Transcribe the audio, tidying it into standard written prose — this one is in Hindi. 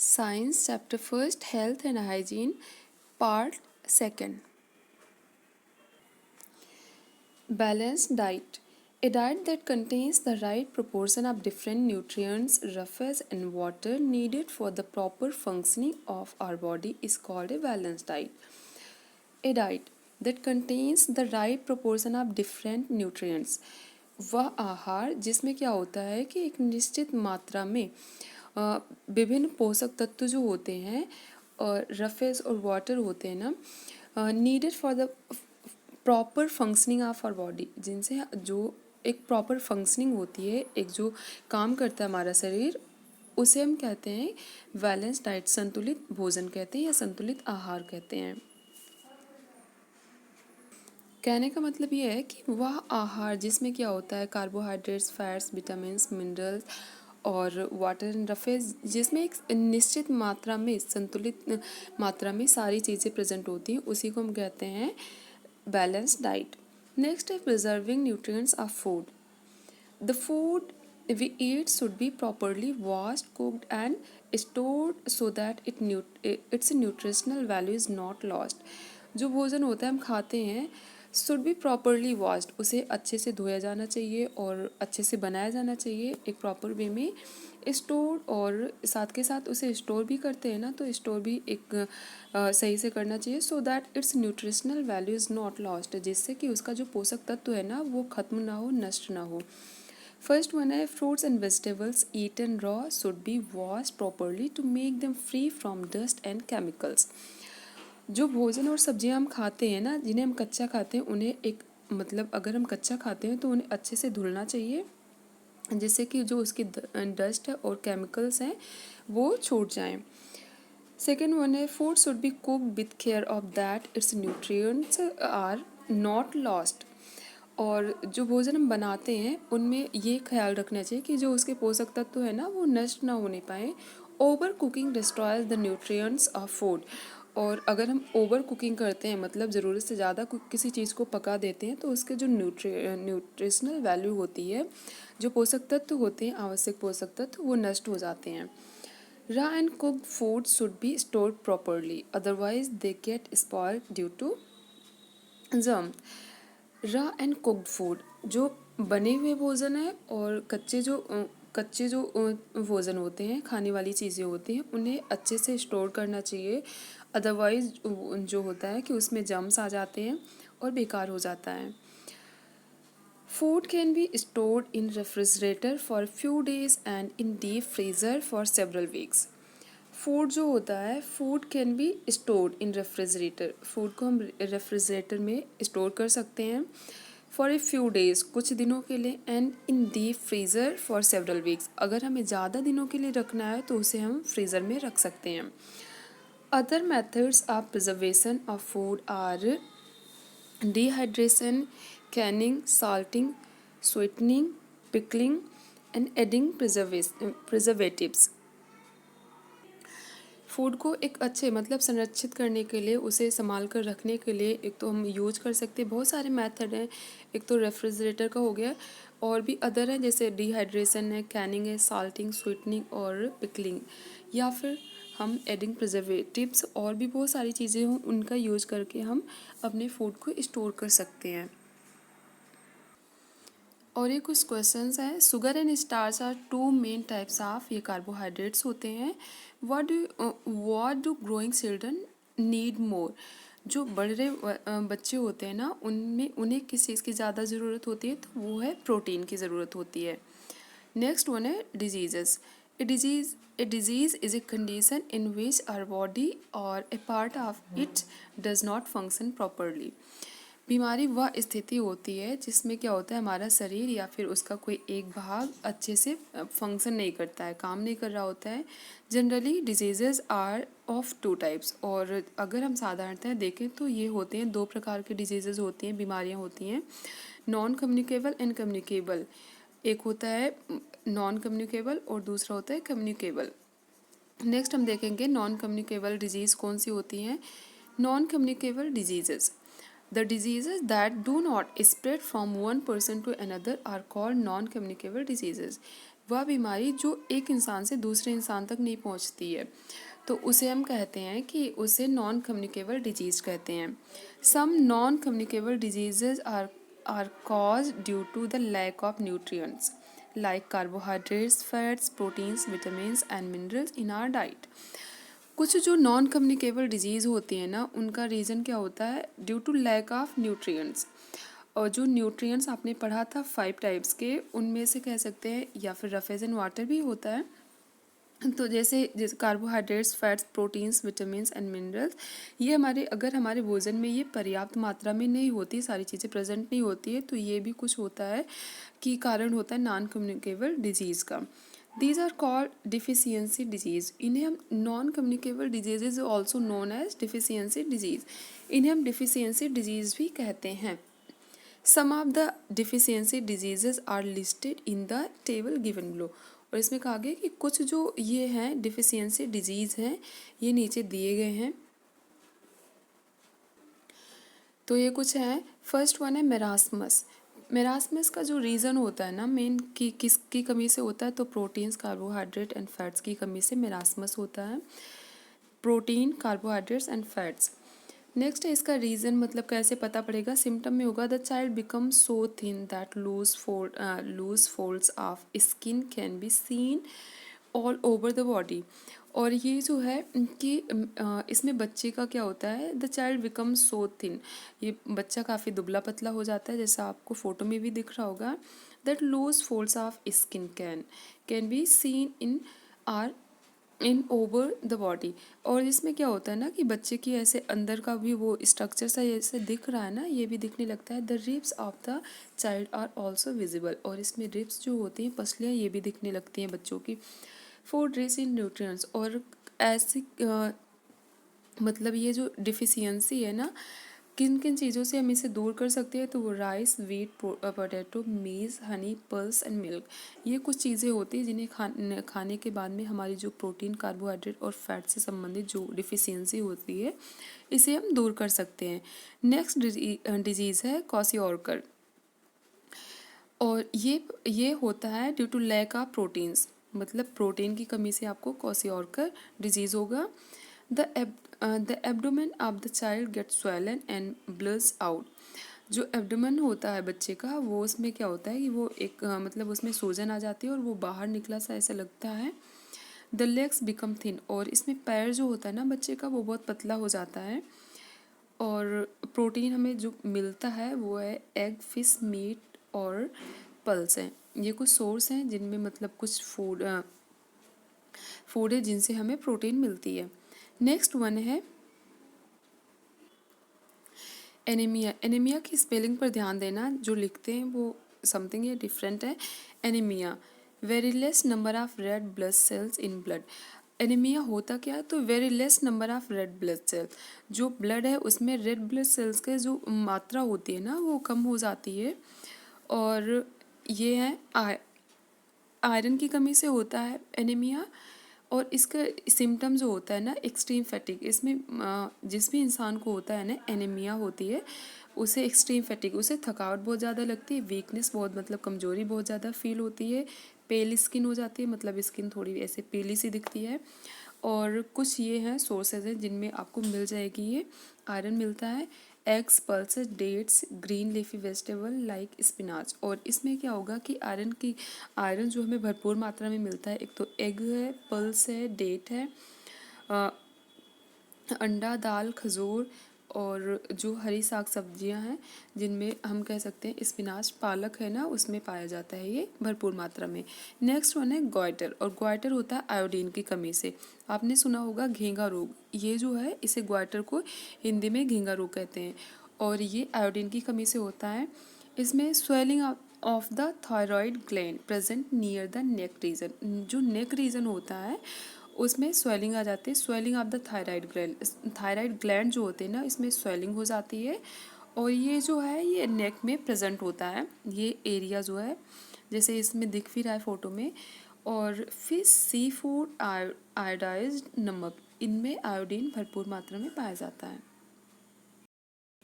Science Chapter 1st, Health and Hygiene, Part 2nd. Balanced diet. A diet that contains the right proportion of different nutrients, surface and water needed for the proper functioning of our body is called a balanced diet. A diet that contains the right proportion of different nutrients. वह आहार जिसमें क्या होता है कि एक निश्चित मात्रा में विभिन्न पोषक तत्व जो होते हैं और रफेज और वाटर होते हैं ना, needed for the proper functioning of our body, जिनसे जो एक प्रॉपर फंक्शनिंग होती है, एक जो काम करता है हमारा शरीर, उसे हम कहते हैं बैलेंस डाइट, संतुलित भोजन कहते हैं या संतुलित आहार कहते हैं। कहने का मतलब ये है कि वह आहार जिसमें क्या होता है कार्बोहाइड्रेट्स, फैट्स, विटामिन्स, मिनरल्स और वाटर एंड रफेज, जिसमें एक निश्चित मात्रा में, संतुलित मात्रा में सारी चीज़ें प्रेजेंट होती हैं, उसी को हम कहते हैं बैलेंस डाइट। नेक्स्ट है preserving nutrients of food. The food we eat should be properly washed, cooked and stored so that its nutritional value is not lost. जो भोजन होता है हम खाते हैं शुड बी प्रॉपरली वॉश्ड, उसे अच्छे से धोया जाना चाहिए और अच्छे से बनाया जाना चाहिए एक प्रॉपर वे में, स्टोर, और साथ के साथ उसे स्टोर भी करते हैं ना, तो स्टोर भी एक सही से करना चाहिए so that it's nutritional value is not lost, जिससे कि उसका जो पोषक तत्व है ना वो खत्म ना हो, नष्ट ना हो। फर्स्ट वन है fruits and vegetables eaten raw should be washed properly to make them free from dust and chemicals. जो भोजन और सब्जियां हम खाते हैं ना, जिन्हें हम कच्चा खाते हैं, उन्हें एक मतलब अगर हम कच्चा खाते हैं तो उन्हें अच्छे से धुलना चाहिए, जिससे कि जो उसकी डस्ट है और केमिकल्स हैं वो छूट जाएं। सेकेंड वन है food should be cooked with care of that its nutrients are not lost. और जो भोजन हम बनाते हैं उनमें ये ख्याल रखना चाहिए कि जो उसके पोषक तत्व है ना वो नष्ट ना होने पाए। Over cooking destroys the nutrients of food. और अगर हम ओवर कुकिंग करते हैं, मतलब ज़रूरत से ज़्यादा किसी चीज़ को पका देते हैं, तो उसके जो न्यूट्रिशनल वैल्यू होती है, जो पोषक तत्व होते हैं, आवश्यक पोषक तत्व, वो नष्ट हो जाते हैं। Raw and cooked food should be stored properly, otherwise they get spoiled due to germs. Raw and cooked food, जो बने हुए भोजन है और कच्चे जो भोजन होते हैं, खाने वाली चीज़ें होती हैं, उन्हें अच्छे से स्टोर करना चाहिए, अदरवाइज जो होता है कि उसमें जम्स आ जाते हैं और बेकार हो जाता है। Food can be stored in refrigerator for few days and in deep freezer for several weeks. Food जो होता है, food can be stored in refrigerator, food को हम रेफ्रिजरेटर में स्टोर कर सकते हैं फॉर ए फ्यू डेज, कुछ दिनों के लिए, and in deep freezer for several weeks, अगर हमें ज़्यादा दिनों के लिए रखना है तो उसे हम फ्रीज़र में रख सकते हैं। Other methods of preservation of food are dehydration, canning, salting, sweetening, pickling and adding preservatives. फूड को एक अच्छे मतलब संरक्षित करने के लिए, उसे संभाल कर रखने के लिए एक तो हम यूज कर सकते हैं, बहुत सारे मेथड हैं। एक तो रेफ्रिजरेटर का हो गया, और भी अदर हैं जैसे डिहाइड्रेशन है, कैनिंग है, साल्टिंग, स्वीटनिंग और पिकलिंग, या फिर हम एडिंग प्रिजर्वेटिव्स, और भी बहुत सारी चीज़ें हों, उनका यूज करके हम अपने फूड को स्टोर कर सकते हैं। और ये कुछ क्वेश्चंस हैं। Sugar and starch are two main types of, ये कार्बोहाइड्रेट्स होते हैं। What do growing children need more. जो बड़े बच्चे होते हैं ना, उनमें उन्हें किस चीज़ की ज़्यादा ज़रूरत होती है, तो वो है प्रोटीन की ज़रूरत होती है। नेक्स्ट वन है diseases. A disease is a condition in which our body or a part of it does not function properly. बीमारी वह स्थिति होती है जिसमें क्या होता है, हमारा शरीर या फिर उसका कोई एक भाग अच्छे से फंक्शन नहीं करता है, काम नहीं कर रहा होता है। Generally diseases are of two types, और अगर हम साधारणतः देखें तो ये होते हैं, दो प्रकार के डिजीजेज होती हैं, बीमारियां होती हैं, नॉन कम्युनिकेबल एंड कम्युनिकेबल। एक होता है नॉन कम्युनिकेबल और दूसरा होता है कम्युनिकेबल। नेक्स्ट हम देखेंगे नॉन कम्युनिकेबल डिजीज़ कौन सी होती हैं। Non communicable diseases, the diseases that do not spread from one person to another are called non-communicable diseases. वह बीमारी जो एक इंसान से दूसरे इंसान तक नहीं पहुंचती है, तो उसे हम कहते हैं कि उसे नॉन कम्युनिकेबल डिजीज कहते हैं। Some non communicable diseases are cause due to the lack of nutrients like carbohydrates, fats, proteins, vitamins and minerals in our diet. कुछ जो नॉन कम्युनिकेबल डिजीज़ होती है ना, उनका रीज़न क्या होता है, due to lack of nutrients. और जो न्यूट्रिएंट्स आपने पढ़ा था 5 टाइप्स के, उनमें से कह सकते हैं, या फिर रफेज एंड वाटर भी होता है। तो जैसे carbohydrates, fats, proteins, vitamins and minerals, ये अगर हमारे भोजन में ये पर्याप्त मात्रा में नहीं होती, सारी चीज़ें प्रेजेंट नहीं होती है, तो ये भी कुछ होता है कि कारण होता है नॉन कम्युनिकेबल डिजीज़ का। These are called deficiency disease. इन्हें हम non communicable disease is also known as deficiency disease. इन्हें हम डिफिशियंसी डिजीज़ भी कहते हैं। Some of the deficiency diseases are listed in the table given below. और इसमें कहा गया कि कुछ जो ये हैं डिफिशियंसी डिजीज़ हैं, ये नीचे दिए गए हैं। तो ये कुछ हैं। फर्स्ट वन है मेरास्मस। मेरास्मस का जो रीज़न होता है ना मेन, कि किसकी कमी से होता है, तो प्रोटीन्स, कार्बोहाइड्रेट एंड फैट्स की कमी से मेरास्मस होता है। Protein, carbohydrates and fats. Next है इसका रीज़न, मतलब कैसे पता पड़ेगा, सिम्टम में होगा the child become so thin that loose folds of skin can be seen all over the body. और ये जो है कि इसमें बच्चे का क्या होता है, the child become so thin, ये बच्चा काफ़ी दुबला पतला हो जाता है, जैसा आपको फोटो में भी दिख रहा होगा। That loose folds of skin can be seen in over the body. और इसमें क्या होता है ना कि बच्चे की ऐसे अंदर का भी वो स्ट्रक्चर सा ऐसे दिख रहा है ना, ये भी दिखने लगता है। The ribs of the child are also visible. और इसमें रिब्स जो होती हैं, पसलियाँ, ये भी दिखने लगती हैं बच्चों की। Food rich in nutrients. और ऐसी मतलब ये जो डिफिशियंसी है ना, किन किन चीज़ों से हम इसे दूर कर सकते हैं, तो वो राइस, वीट, पोटैटो, मेज़, हनी, पल्स एंड मिल्क, ये कुछ चीज़ें होती हैं जिन्हें खाने के बाद में हमारी जो प्रोटीन, कार्बोहाइड्रेट और फैट से संबंधित जो डिफिशियंसी होती है, इसे हम दूर कर सकते हैं। नेक्स्ट डिजीज़ है क्वाशियोर्कर। और ये होता है due to lack of proteins, मतलब प्रोटीन की कमी से आपको क्वाशियोर्कर डिजीज़ होगा। The abdomen of the child get swollen and bloats out. जो एब्डोमेन होता है बच्चे का, वो उसमें क्या होता है कि वो एक मतलब उसमें सूजन आ जाती है और वो बाहर निकला सा ऐसा लगता है। The legs become thin. और इसमें पैर जो होता है ना बच्चे का, वो बहुत पतला हो जाता है। और प्रोटीन हमें जो मिलता है वो है एग, फिश, मीट और पल्स हैं। ये कुछ सोर्स हैं जिनमें मतलब कुछ फूड है जिनसे हमें प्रोटीन मिलती है। नेक्स्ट वन है एनीमिया। एनीमिया की स्पेलिंग पर ध्यान देना, जो लिखते हैं वो समथिंग ये डिफरेंट है। Anaemia, very less number of red blood cells in blood. Anaemia होता क्या है, तो very less number of red blood cell, जो ब्लड है उसमें रेड ब्लड सेल्स के जो मात्रा होती है ना, वो कम हो जाती है। और ये है आयरन की कमी से होता है एनीमिया। और इसका सिम्टम जो होता है ना, एक्सट्रीम फैटिक, इसमें जिस भी इंसान को होता है ना एनीमिया होती है, उसे एक्सट्रीम फैटिक, उसे थकावट बहुत ज़्यादा लगती है, वीकनेस बहुत, मतलब कमज़ोरी बहुत ज़्यादा फील होती है, पेल स्किन हो जाती है, मतलब स्किन थोड़ी ऐसे पीली सी दिखती है। और कुछ ये हैं सोर्सेज हैं जिनमें आपको मिल जाएगी ये आयरन मिलता है। Eggs, pulses, dates, green leafy vegetable like spinach. और इसमें क्या होगा कि आयरन जो हमें भरपूर मात्रा में मिलता है, एक तो एग है, पल्स है, डेट है, अंडा, दाल, खजूर, और जो हरी साग सब्जियां हैं जिनमें हम कह सकते हैं स्पिनाच, पालक है ना, उसमें पाया जाता है ये भरपूर मात्रा में। नेक्स्ट वन है ग्वाइटर। और ग्वाइटर होता है आयोडीन की कमी से। आपने सुना होगा घेंगा रोग, ये जो है इसे ग्वाइटर को हिंदी में घेंगा रोग कहते हैं। और ये आयोडीन की कमी से होता है। इसमें swelling of the thyroid gland present near the neck region. जो नेक रीजन होता है उसमें स्वेलिंग आ जाती है, swelling of the thyroid gland. Thyroid gland जो होते हैं ना, इसमें स्वेलिंग हो जाती है। और ये जो है ये नेक में प्रेजेंट होता है, ये एरिया जो है, जैसे इसमें दिख भी रहा है फोटो में। और फिश, सी फूड, आयोडाइज्ड नमक, इनमें आयोडीन भरपूर मात्रा में पाया जाता है।